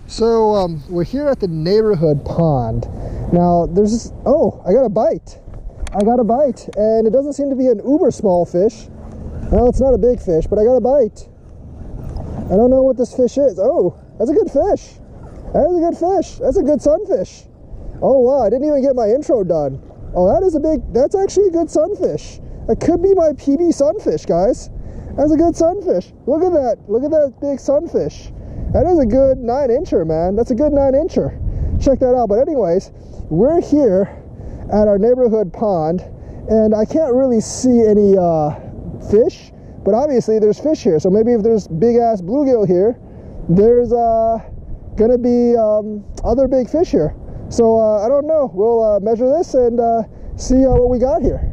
So we're here at the neighborhood pond. Now there's this, oh, I got a bite. I got a bite, and it doesn't seem to be an uber small fish. Well, it's not a big fish, but I got a bite. I don't know what this fish is. Oh, that's a good fish. That is a good fish. That's a good sunfish. Oh wow, I didn't even get my intro done. Oh, that's actually a good sunfish. That could be my PB sunfish, guys. That's a good sunfish. Look at that big sunfish. That is a good 9-incher, man. That's a good 9-incher. Check that out. But anyways, we're here at our neighborhood pond, and I can't really see any fish, but obviously there's fish here. So maybe if there's big ass bluegill here, there's gonna be other big fish here. So I don't know. We'll measure this and see what we got here.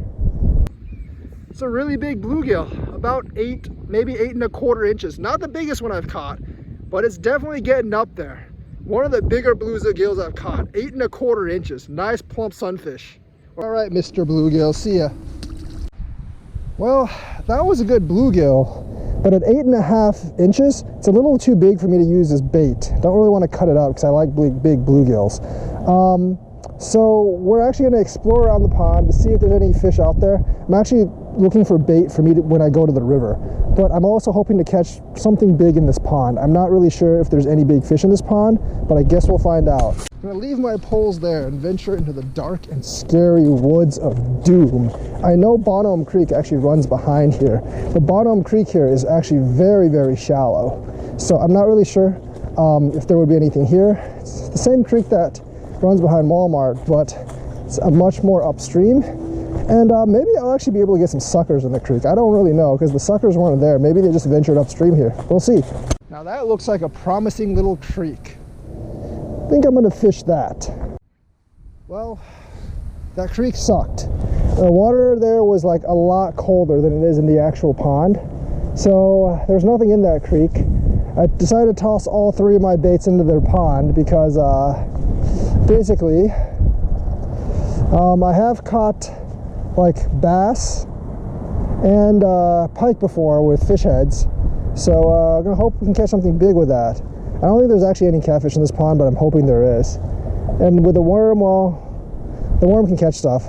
It's a really big bluegill, about 8, maybe 8¼ inches. Not the biggest one I've caught, but it's definitely getting up there. One of the bigger bluegills I've caught, 8¼ inches. Nice plump sunfish. All right, Mr. Bluegill, see ya. Well, that was a good bluegill, but at 8½ inches, it's a little too big for me to use as bait. Don't really want to cut it up because I like big bluegills. So we're actually going to explore around the pond to see if there's any fish out there. I'm actually looking for bait for me when I go to the river, but I'm also hoping to catch something big in this pond. I'm not really sure if there's any big fish in this pond, but I guess we'll find out. I'm going to leave my poles there and venture into the dark and scary woods of doom. I know Bonhomme Creek actually runs behind here, but Bonhomme Creek here is actually very, very shallow. So I'm not really sure if there would be anything here. It's the same creek that runs behind Walmart, but it's a much more upstream. And maybe I'll actually be able to get some suckers in the creek. I don't really know because the suckers weren't there. Maybe they just ventured upstream here. We'll see. Now that looks like a promising little creek. I think I'm going to fish that. Well, that creek sucked. The water there was like a lot colder than it is in the actual pond. So there's nothing in that creek. I decided to toss all 3 of my baits into their pond because basically I have caught like bass and pike before with fish heads, so I'm gonna hope we can catch something big with that. I don't think there's actually any catfish in this pond, but I'm hoping there is. And with the worm, well, the worm can catch stuff.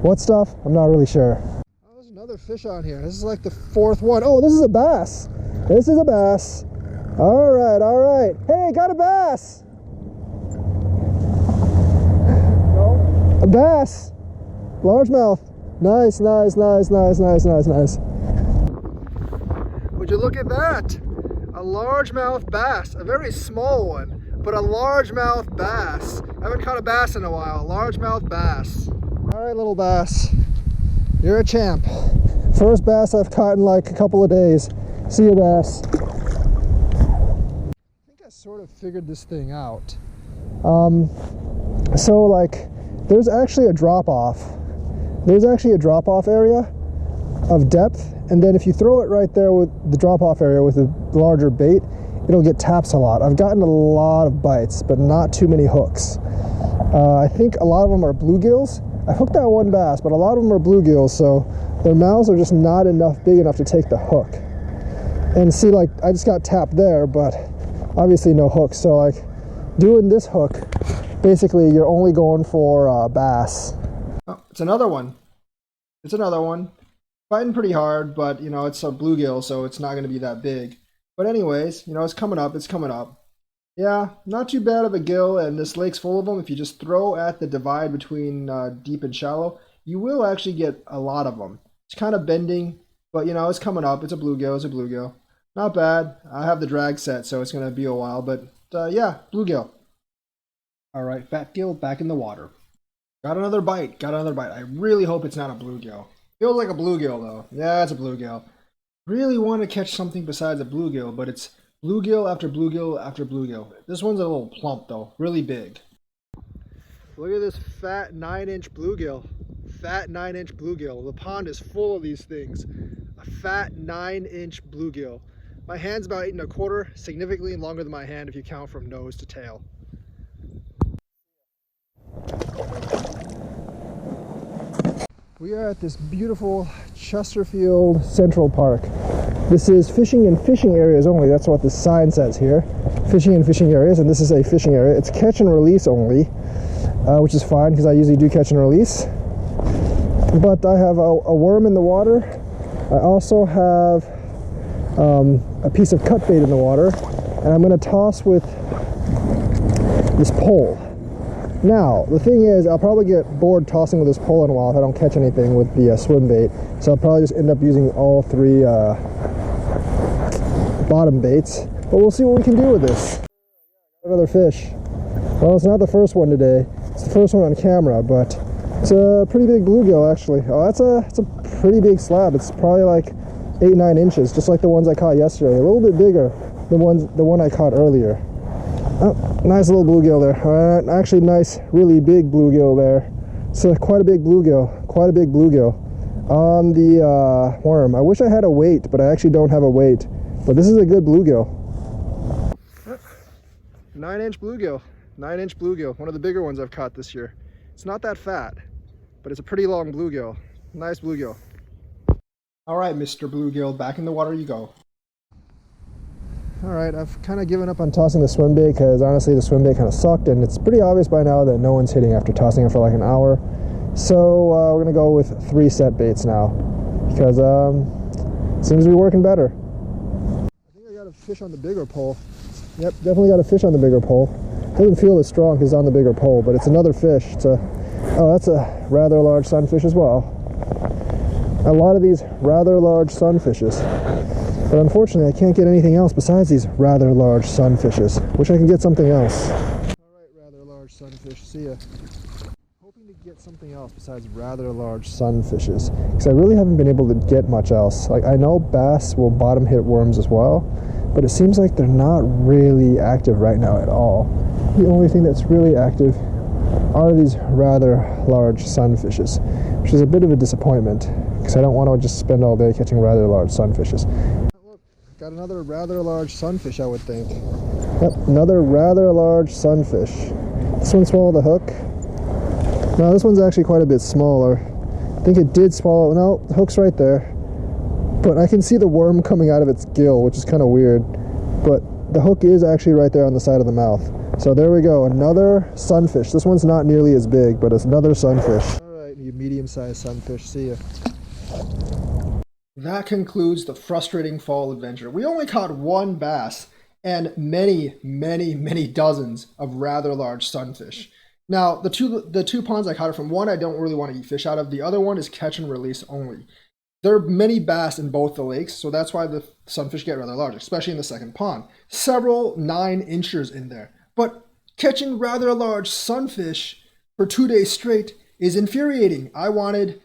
What stuff? I'm not really sure. Oh, there's another fish on here. This is like the 4th one. Oh, this is a bass. This is a bass. All right, all right. Hey, got a bass. A bass. Largemouth. Nice, nice, nice, nice, nice, nice, nice. Would you look at that? A largemouth bass. A very small one, but a largemouth bass. I haven't caught a bass in a while. Largemouth bass. All right, little bass. You're a champ. First bass I've caught in like a couple of days. See you, bass. I think I sort of figured this thing out. So like, there's actually a drop-off. There's actually a drop-off area of depth, and then if you throw it right there with the drop-off area with a larger bait, it'll get taps a lot. I've gotten a lot of bites, but not too many hooks. I think a lot of them are bluegills. I hooked that one bass, but a lot of them are bluegills, so their mouths are just not big enough to take the hook. And see, like, I just got tapped there, but obviously no hook. So like, doing this hook, basically you're only going for bass. Oh, it's another one. It's another one. Fighting pretty hard, but you know, it's a bluegill, so it's not going to be that big. But anyways, you know, it's coming up. It's coming up. Yeah, not too bad of a gill, and this lake's full of them. If you just throw at the divide between deep and shallow, you will actually get a lot of them. It's kind of bending, but you know, it's coming up. It's a bluegill. It's a bluegill. Not bad. I have the drag set, so it's going to be a while, but yeah, bluegill. All right, fat gill back in the water. Got another bite. Got another bite. I really hope it's not a bluegill. Feels like a bluegill though. Yeah, it's a bluegill. Really want to catch something besides a bluegill, but it's bluegill after bluegill after bluegill. This one's a little plump though, really big. Look at this fat 9-inch bluegill. Fat 9-inch bluegill. The pond is full of these things. A fat 9-inch bluegill. My hand's about 8¼ significantly longer than my hand if you count from nose to tail. We are at this beautiful Chesterfield Central Park. This is fishing in fishing areas only. That's what the sign says here. fishing in fishing areas, and this is a fishing area. It's catch and release only, which is fine because I usually do catch and release. But I have a worm in the water. I also have a piece of cut bait in the water, and I'm going to toss with this pole. Now, the thing is, I'll probably get bored tossing with this pole in a while if I don't catch anything with the swim bait. So I'll probably just end up using all three bottom baits. But we'll see what we can do with this. Another fish. Well, it's not the first one today. It's the first one on camera, but it's a pretty big bluegill, actually. Oh, it's a pretty big slab. It's probably like 8-9 inches, just like the ones I caught yesterday. A little bit bigger than the one I caught earlier. Oh, nice little bluegill there. All right, actually nice, really big bluegill there. So quite a big bluegill on the worm. I wish I had a weight, but I actually don't have a weight. But this is a good bluegill. 9-inch bluegill. 9-inch bluegill. One of the bigger ones I've caught this year. It's not that fat, but it's a pretty long bluegill. Nice bluegill. All right, Mr. Bluegill, back in the water you go. All right, I've kind of given up on tossing the swim bait because honestly the swim bait kind of sucked, and it's pretty obvious by now that no one's hitting after tossing it for like an hour. So we're gonna go with 3 set baits now because it seems to be working better. I think I got a fish on the bigger pole. Yep, definitely got a fish on the bigger pole. Doesn't feel as strong because it's on the bigger pole, but it's another fish. That's a rather large sunfish as well. A lot of these rather large sunfishes. But unfortunately, I can't get anything else besides these rather large sunfishes. Wish I could get something else. Alright, rather large sunfish. See ya. Hoping to get something else besides rather large sunfishes. Because I really haven't been able to get much else. Like, I know bass will bottom hit worms as well, but it seems like they're not really active right now at all. The only thing that's really active are these rather large sunfishes, which is a bit of a disappointment because I don't want to just spend all day catching rather large sunfishes. Look, got another rather large sunfish, I would think. Yep, another rather large sunfish. This one swallowed the hook. No, this one's actually quite a bit smaller. I think it did swallow. No, the hook's right there. But I can see the worm coming out of its gill, which is kind of weird. But the hook is actually right there on the side of the mouth. So there we go, another sunfish. This one's not nearly as big, but it's another sunfish. All right, you medium-sized sunfish, see ya. That concludes the frustrating fall adventure. We only caught 1 bass and many, many, many dozens of rather large sunfish. Now, the two ponds I caught it from, one I don't really want to eat fish out of, the other one is catch and release only. There are many bass in both the lakes, so that's why the sunfish get rather large, especially in the second pond. Several 9-inchers in there. But catching rather large sunfish for 2 days straight is infuriating. I wanted,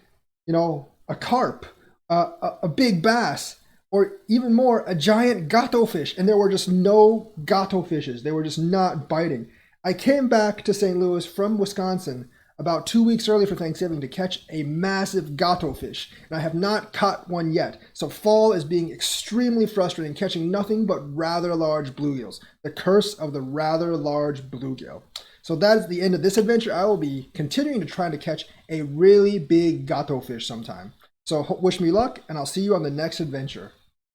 a carp, a big bass, or even more, a giant gato fish. And there were just no gato fishes. They were just not biting. I came back to St. Louis from Wisconsin about 2 weeks early for Thanksgiving to catch a massive gato fish, and I have not caught one yet. So fall is being extremely frustrating, catching nothing but rather large bluegills. The curse of the rather large bluegill. So that is the end of this adventure. I will be continuing to try to catch a really big gato fish sometime. So wish me luck, and I'll see you on the next adventure.